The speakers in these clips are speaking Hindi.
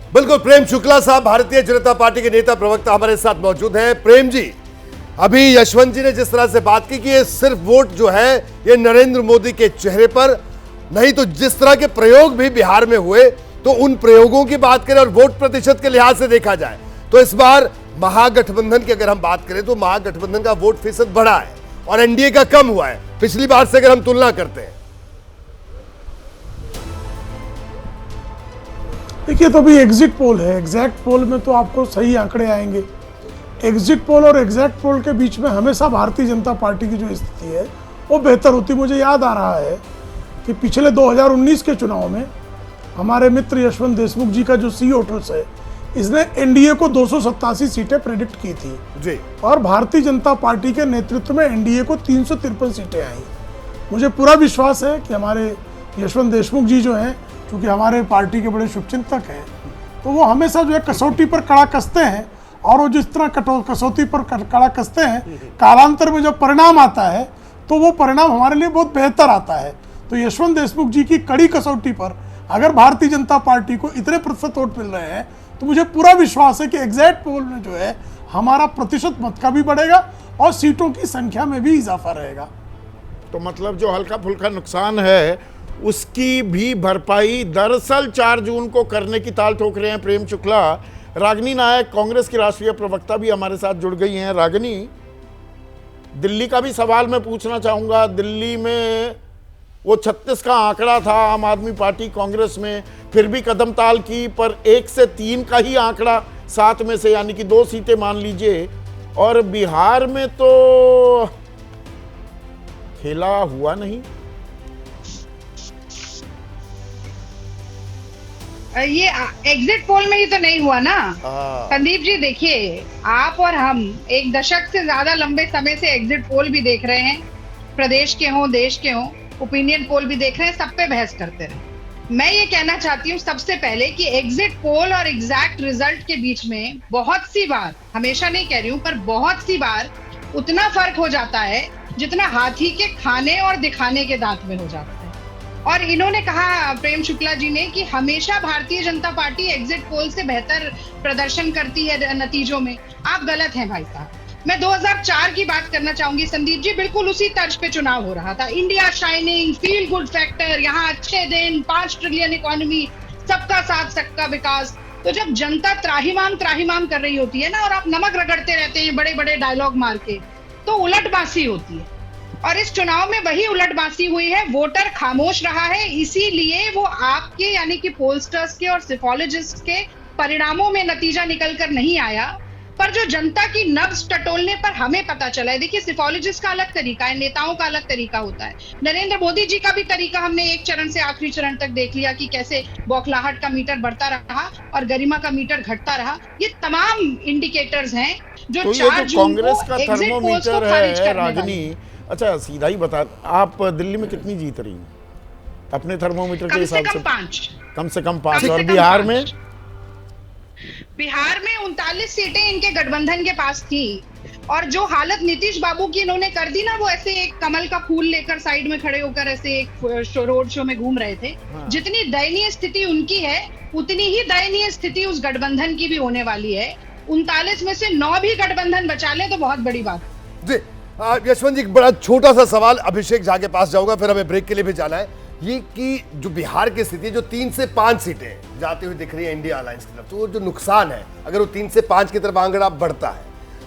बिल्कुल, प्रेम शुक्ला साहब भारतीय जनता पार्टी के नेता प्रवक्ता हमारे साथ मौजूद हैं। प्रेम जी, अभी यशवंत जी ने जिस तरह से बात की कि ये सिर्फ वोट जो है ये नरेंद्र मोदी के चेहरे पर नहीं, तो जिस तरह के प्रयोग भी बिहार में हुए, तो उन प्रयोगों की बात करें और वोट प्रतिशत के लिहाज से देखा जाए तो इस बार महागठबंधन की अगर हम बात करें तो महागठबंधन का वोट फीसद बढ़ा है और एनडीए का कम हुआ है पिछली बार से अगर हम तुलना करते हैं। देखिए, तो अभी एग्जिट पोल है, एग्जैक्ट पोल में तो आपको सही आंकड़े आएंगे। एग्जिट पोल और एग्जैक्ट पोल के बीच में हमेशा भारतीय जनता पार्टी की जो स्थिति है वो बेहतर होती। मुझे याद आ रहा है कि पिछले 2019 के चुनाव में हमारे मित्र यशवंत देशमुख जी का जो सी होटल्स है, इसने एनडीए को 287 सीटें प्रेडिक्ट की थी जी, और भारतीय जनता पार्टी के नेतृत्व में एनडीए को 353 सीटें आई। मुझे पूरा विश्वास है कि हमारे यशवंत देशमुख जी जो हैं, क्योंकि हमारे पार्टी के बड़े शुभचिंतक हैं, तो वो हमेशा जो है कसौटी पर कड़ा कसते हैं और वो जिस तरह कसौटी पर कड़ा कसते हैं, कालांतर में जब परिणाम आता है तो वो परिणाम हमारे लिए बहुत बेहतर आता है। तो यशवंत देशमुख जी की कड़ी कसौटी पर अगर भारतीय जनता पार्टी को इतने प्रतिशत वोट मिल रहे हैं तो मुझे पूरा विश्वास है कि एग्जैक्ट पोल में जो है हमारा प्रतिशत मत का भी बढ़ेगा और सीटों की संख्या में भी इजाफा रहेगा। तो मतलब जो हल्का फुल्का नुकसान है उसकी भी भरपाई दरअसल 4 जून को करने की ताल ठोक रहे हैं प्रेम शुक्ला। रागिनी नायक कांग्रेस की राष्ट्रीय प्रवक्ता भी हमारे साथ जुड़ गई हैं। रागिनी, दिल्ली का भी सवाल मैं पूछना चाहूंगा। दिल्ली में वो 36 का आंकड़ा था आम आदमी पार्टी कांग्रेस में, फिर भी कदम ताल की, पर 1 से 3 का ही आंकड़ा 7 में से, यानी कि 2 सीटें मान लीजिए। और बिहार में तो खेला हुआ नहीं। ये एग्जिट पोल में ही तो नहीं हुआ ना संदीप जी। देखिए, आप और हम एक दशक से ज्यादा लंबे समय से एग्जिट पोल भी देख रहे हैं, प्रदेश के हों देश के हों, ओपिनियन पोल भी देख रहे हैं, सब पे बहस करते रहे। मैं ये कहना चाहती हूँ सबसे पहले कि एग्जिट पोल और एग्जैक्ट रिजल्ट के बीच में बहुत सी बार, हमेशा नहीं कह रही हूँ, पर बहुत सी बार उतना फर्क हो जाता है जितना हाथी के खाने और दिखाने के दांत में हो जाता है। और इन्होंने कहा, प्रेम शुक्ला जी ने, कि हमेशा Bharatiya Janata party exit poll से बेहतर प्रदर्शन करती है नतीजों में। आप गलत हैं भाई साहब। मैं 2004 की बात करना चाहूंगी संदीप जी। बिल्कुल उसी तर्ज पे चुनाव हो रहा था। India shining, feel good factor, यहाँ अच्छे दिन, 5 ट्रिलियन इकोनॉमी, सबका साथ सबका विकास। तो जब जनता त्राहिमाम कर रही होती है ना, और आप नमक रगड़ते रहते हैं बड़े बड़े डायलॉग मार के, तो उलटबासी होती है। और इस चुनाव में वही उलटबासी हुई है। वोटर खामोश रहा है, इसीलिए वो आपके यानी कि पोलस्टर्स के और सिफोलॉजिस्ट के परिणामों में नतीजा निकल कर नहीं आया, पर जो जनता की नब्ज टटोलने पर हमें पता चला है। देखिए, सिफोलॉजिस्ट का अलग तरीका है, नेताओं का अलग तरीका होता है। नरेंद्र मोदी जी का भी तरीका हमने एक चरण से आखिरी चरण तक देख लिया कि कैसे बौखलाहट का मीटर बढ़ता रहा और गरिमा का मीटर घटता रहा। ये तमाम इंडिकेटर्स हैं जो तो 4 जून कांग्रेस को का एग्जिट पोल्स को थर्मोमीटर खारिज है। करने वाली रागिनी, अच्छा सीधा ही बता, आप दिल्ली में कितनी जीत रही हैं अपने थर्मोमीटर के हिसाब से? कम से कम 5। और बिहार में? बिहार में 39 सीटें इनके गठबंधन के पास थी। और जो हालत नीतीश बाबू की इन्होंने कर दी ना, वो ऐसे एक कमल का फूल लेकर साइड में खड़े होकर ऐसे एक रोड शो में घूम रहे थे। हाँ। जितनी दयनीय स्थिति उनकी है, उतनी ही दयनीय स्थिति उस गठबंधन की भी होने वाली है। 39 में से 9 भी गठबंधन बचा ले तो बहुत बड़ी बात जी। यशवंत जी, एक बड़ा छोटा सा सवाल, अभिषेक झा के पास जाऊंगा, फिर हमें ब्रेक के लिए भी जाना है। ये कि जो बिहार की स्थिति, जो 3 से 5 सीटें जाती हुई दिख रही है इंडिया अलायंस की तरफ, तो वो जो नुकसान है, अगर वो 3 से 5 की तरफ आंकड़ा बढ़ता है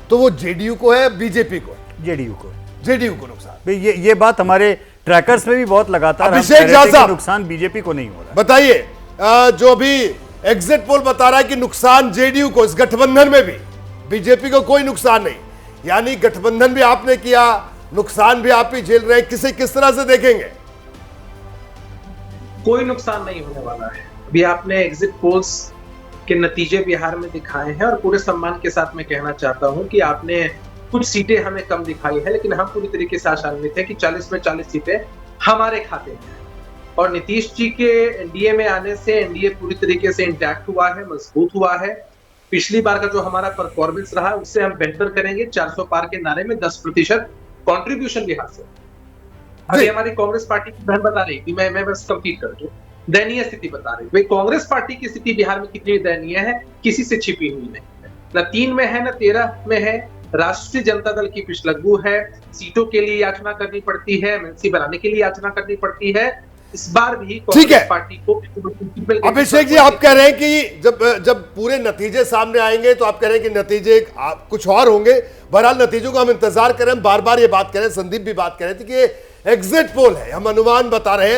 तो वो जेडीयू को है, बीजेपी को है? जेडीयू को नुकसान। ये बात हमारे ट्रैकर्स में भी बहुत लगातार अभिषेक झा साहब, नुकसान बीजेपी को नहीं हो रहा। बताइए, जो अभी एग्जिट पोल बता रहा है कि नुकसान जेडीयू को, इस गठबंधन में भी बीजेपी को कोई नुकसान नहीं, यानी गठबंधन भी आपने किया, नुकसान भी आप ही झेल रहे हैं, किस तरह से देखेंगे? कोई नुकसान नहीं होने वाला है। अभी आपने एग्जिट पोल्स के नतीजे बिहार में दिखाए हैं और पूरे सम्मान के साथ मैं कहना चाहता हूं कि आपने कुछ सीटें हमें कम दिखाई है, लेकिन हम पूरी तरीके से आशान्वित हैं कि 40 में 40 सीटें हमारे खाते में हैं। और नीतीश जी के एनडीए में आने से एनडीए पूरी तरीके से इंटैक्ट हुआ है, मजबूत हुआ है। पिछली बार का जो हमारा परफॉर्मेंस रहा उससे हम बेहतर करेंगे। 400 पार के नारे में 10% कंट्रीब्यूशन भी हासिल। अभी हमारी कांग्रेस पार्टी की बहन बता रही थी, मैं बस कंप्लीट कर दूं, दयनीय स्थिति बता रहे हैं। भाई कांग्रेस पार्टी की स्थिति बिहार में कितनी दयनीय है, किसी से छिपी हुई नहीं है। न 3 में है, न 13 में है। राष्ट्रीय जनता दल की पिछलग्गू है, सीटों के लिए याचना करनी पड़ती है, एमएलसी बनाने के लिए याचना करनी पड़ती है। इस बार भी कांग्रेस पार्टी को अभिषेक जी, आप कह रहे हैं कि जब पूरे नतीजे सामने आएंगे तो आप कह रहे हैं कि नतीजे कुछ और होंगे। बहरहाल नतीजों का हम इंतजार करें, हम बार बार ये बात करें, संदीप भी बात कर रहे थे कि ये एग्जिट पोल है, हम अनुमान बता रहे हैं।